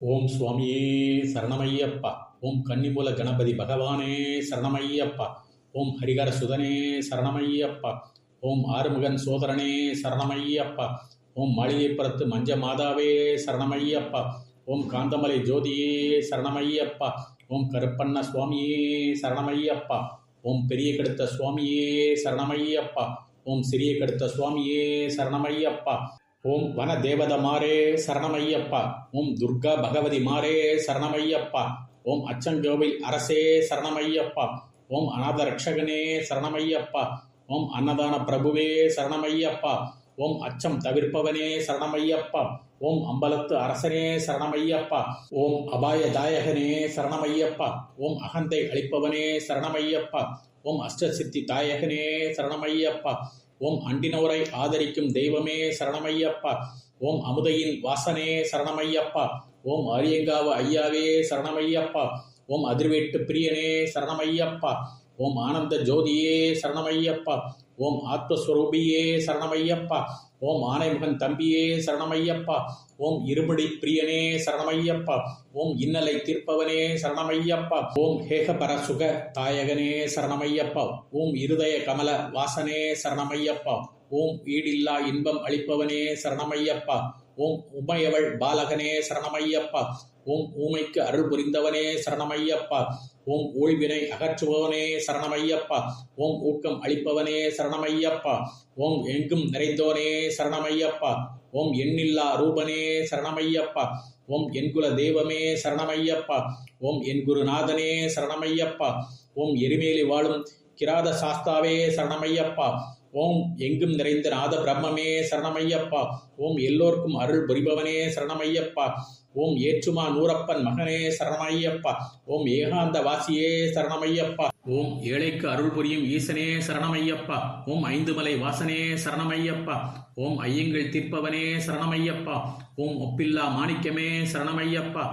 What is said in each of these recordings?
ஓம் சுவாமியே சரணமையப்பா. ஓம் கன்னிமூல கணபதி பகவானே சரணமையப்பா. ஓம் ஹரிகர சுதனே சரணமையப்பா. ஓம் ஆறுமுகன் சோதரனே சரணமையப்பா. ஓம் மாளிகைப்புறத்து மஞ்ச மாதாவே சரணமையப்பா. ஓம் காந்தமலை ஜோதியே சரணமையப்பா. ஓம் கருப்பண்ண சுவாமியே சரணமையப்பா. ஓம் பெரிய கெடுத்த சுவாமியே சரணமையப்பா. ஓம் சிறிய கெடுத்த சுவாமியே சரணமையப்பா. ஓம் வன தேவத மாரே சரணமையப்பா. ஓம் துர்கா பகவதி மாரே சரணமையப்பா. ஓம் அச்சங்கோவில் அரசே சரணமையப்பா. ஓம் அநாத ரட்சகனே சரணமையப்பா. ஓம் அன்னதான பிரபுவே சரணமையப்பா. ஓம் அச்சம் தவிர்ப்பவனே சரணமையப்பா. ஓம் அம்பலத்து அரசனே சரணமையப்பா. ஓம் அபாயதாயகனே சரணமையப்பா. ஓம் அகந்தை அளிப்பவனே சரணமையப்பா. ஓம் அஷ்டசித்தி தாயகனே சரணமையப்பா. ஓம் அண்டினோரை ஆதரிக்கும் தெய்வமே சரணமையப்பா. ஓம் அமுதையின் வாசனே சரணமையப்பா. ஓம் ஆரியங்காவு ஐயாவே சரணமையப்பா. ஓம் அதிர்வேட்டு பிரியனே சரணமையப்பா. ஓம் ஆனந்த ஜோதியே சரணமையப்பா. ஓம் ஆத்மஸ்வரூபியே சரணமையப்பா. ஓம் ஆனைமுகன் தம்பியே சரணமையப்பா. ஓம் இருமுடி பிரியனே சரணமையப்பா. ஓம் இன்னலை தீர்ப்பவனே சரணமையப்பா. ஓம் ஹேகபர சுக தாயகனே சரணமையப்பா. ஓம் இருதய கமல வாசனே சரணமையப்பா. ஓம் ஈடில்லா இன்பம் அளிப்பவனே சரணமையப்பா. ஓம் உமையவள் பாலகனே சரணமையப்பா. ஓம் ஊமைக்கு அருள் புரிந்தவனே சரணமையப்பா. ஓம் ஊழ்வினை அகற்றுபவனே சரணமையப்பா. ஓம் ஊக்கம் அளிப்பவனே சரணமையப்பா. ஓம் எங்கும் நிறைந்தோனே சரணமையப்பா. ஓம் எண்ணில்லா ரூபனே சரணமையப்பா. ஓம் என்குல தெய்வமே சரணமையப்பா. ஓம் என் குருநாதனே சரணமையப்பா. ஓம் எரிமேலி வாழும் கிராத சாஸ்தாவே சரணமையப்பா. ஓம் எங்கும் நிறைந்த நாத பிரம்மமே சரணமையப்பா. ஓம் எல்லோர்க்கும் அருள் புரிபவனே சரணமையப்பா. ஓம் ஏற்றுமா நூறப்பன் மகனே சரணமையப்பா. ஓம் ஏகாந்த வாசியே சரணமையப்பா. ஓம் ஏழைக்கு அருள் புரியும் ஈசனே சரணமையப்பா. ஓம் ஐந்துமலை வாசனே சரணமையப்பா. ஓம் ஐயங்கள் தீர்ப்பவனே சரணமையப்பா. ஓம் ஒப்பில்லா மாணிக்கமே சரணமையப்பா.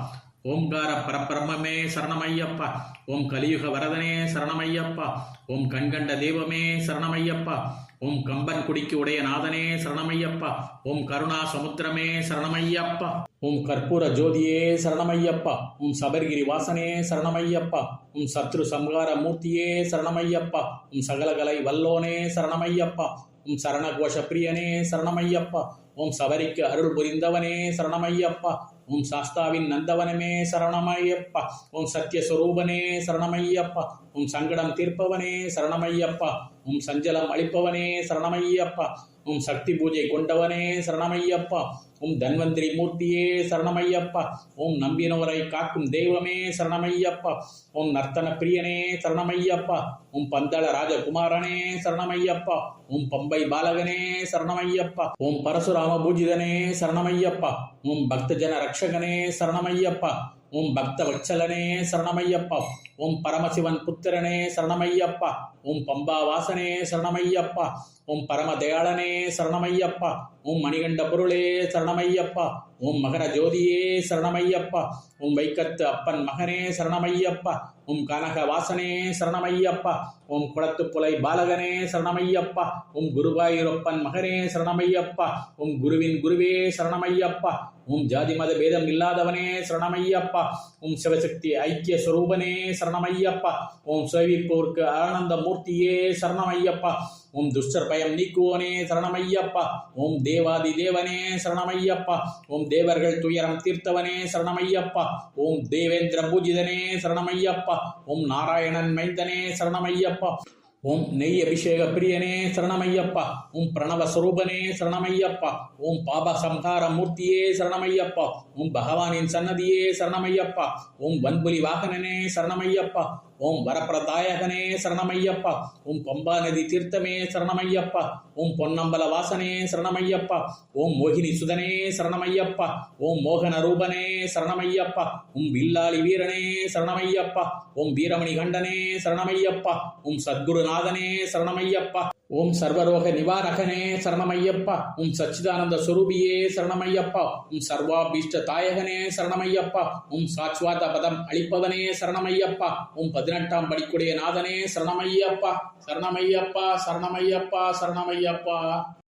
ஓம்கார பரபிரம்மே சரணமையப்பா. ஓம் கலியுக வரதனே சரணமையப்பா. ஓம் கண்கண்ட தெய்வமே சரணமையப்பா. ஓம் கம்பன் குடிக்கு உடைய நாதனே சரணமையப்பா. ஓம் கருணா சமுத்திரமே சரணமையப்பா. ஓம் கற்பூர ஜோதியே சரணமையப்பா. ஓம் சபர்கிரி வாசனே சரணமையப்பா. ஓம் சத்ரு சம்ஹார மூர்த்தியே சரணமையப்பா. ஓம் சகலகலை வல்லோனே சரணமையப்பா. ஓம் சரணகோஷ பிரியனே சரணமையப்பா. ஓம் சபரிக்கு அருள் புரிந்தவனே சரணமையப்பா. ஓம் சாஸ்தாவின் நந்தவனமே சரணமையப்பா. ஓம் சத்யஸ்வரூபனே சரணமையப்பா. ஓம் சங்கடம் தீர்ப்பவனே சரணமையப்பா. ஓம் சஞ்சலம் அளிப்பவனே சரணமையப்பா. ஓம் சக்தி பூஜை கொண்டவனே சரணமையப்பா. ஓம் தன்வந்திரி மூர்த்தியே சரணமையப்பா. ஓம் நம்பினவரை காக்கும் தெய்வமே சரணமையப்பா. ஓம் நர்த்தன பிரியனே சரணமையப்பா. ஓம் பந்தள ராஜகுமாரனே சரணமையப்பா. ஓம் பம்பை பாலகனே சரணமையப்பா. ஓம் பரசுராம பூஜிதனே சரணமையப்பா. ஓம் பக்தஜன ரக்ஷகனே சரணமையப்பா. ஓம் பக்த வச்சலனே சரணமையப்பா. ஓம் பரமசிவன் புத்திரனே சரணமையப்பா. ஓம் பம்பா வாசனே சரணமையப்பா. ஓம் பரம தயாளனே சரணமையப்பா. ஓம் மணிகண்ட பொருளே சரணமையப்பா. ஓம் மகர ஜோதியே சரணமையப்பா. ஓம் வைக்கத்து அப்பன் மகனே சரணமையப்பா. ஓம் கனக வாசனே சரணமையப்பா. ஓம் குளத்து புலை பாலகனே சரணமையப்பா. ஓம் குருவாயூரப்பன் மகனே சரணமையப்பா. ஓம் குருவின் குருவே சரணமையப்பா. ஓம் ஜாதி மத பேதம் இல்லாதவனே சரணமையப்பா. ஓம் சிவசக்தி ஐக்கிய ஸ்வரூபனே சரணமையப்பா. ஓம் சேவிப்போர்க்கு ஆனந்த மூர்த்தியே சரணமையப்பா. ஓம் துஷ்டர் பயம் நீக்குவோனே சரணமையப்பா. ஓம் தேவாதி தேவனே சரணமையப்பா. ஓம் தேவர்கள் துயரம் தீர்த்தவனே சரணமையப்பா. ஓம் தேவேந்திர பூஜிதனே சரணமையப்பா. ஓம் நாராயணன் மைந்தனே சரணமையப்பா. ஓம் நெய் அபிஷேக பிரியனே சரணமையப்பா. ஓம் பிரணவ ஸ்வரூபனே சரணமையப்பா. ஓம் பாப சம்ஹார மூர்த்தியே சரணமையப்பா. ஓம் பகவானின் சன்னதியே சரணமையப்பா. ஓம் வன்புலி வாகனனே சரணமையப்பா. ஓம் வரப்பிரதாயகனே சரணமையப்பா. ஓம் பம்பா நதி தீர்த்தமே சரணமையப்பா. ஓம் பொன்னம்பல வாசனே சரணமையப்பா. ஓம் மோகினி சுதனே சரணமையப்பா. ஓம் மோகன ரூபனே சரணமையப்பா. ஓம் வில்லாளி வீரனே சரணமையப்பா. ஓம் வீரமணி கண்டனே சரணமையப்பா. ஓம் சத்குருநாதனே சரணமையப்பா. ஓம் சர்வரோக நிவாரகனே சரணமையப்பா. ஓம் சச்சிதானந்த சுரூபியே சரணமையப்பா. ஓம் சர்வாபீஷ்ட தாயகனே சரணமையப்பா. ஓம் சாட்சுவாத பதம் அளிப்பவனே சரணமையப்பா. ஓம் 18ஆம் படிக்குடைய நாதனே சரணமையப்பா. சரணமையப்பா சரணமையப்பா சரணமையப்பா.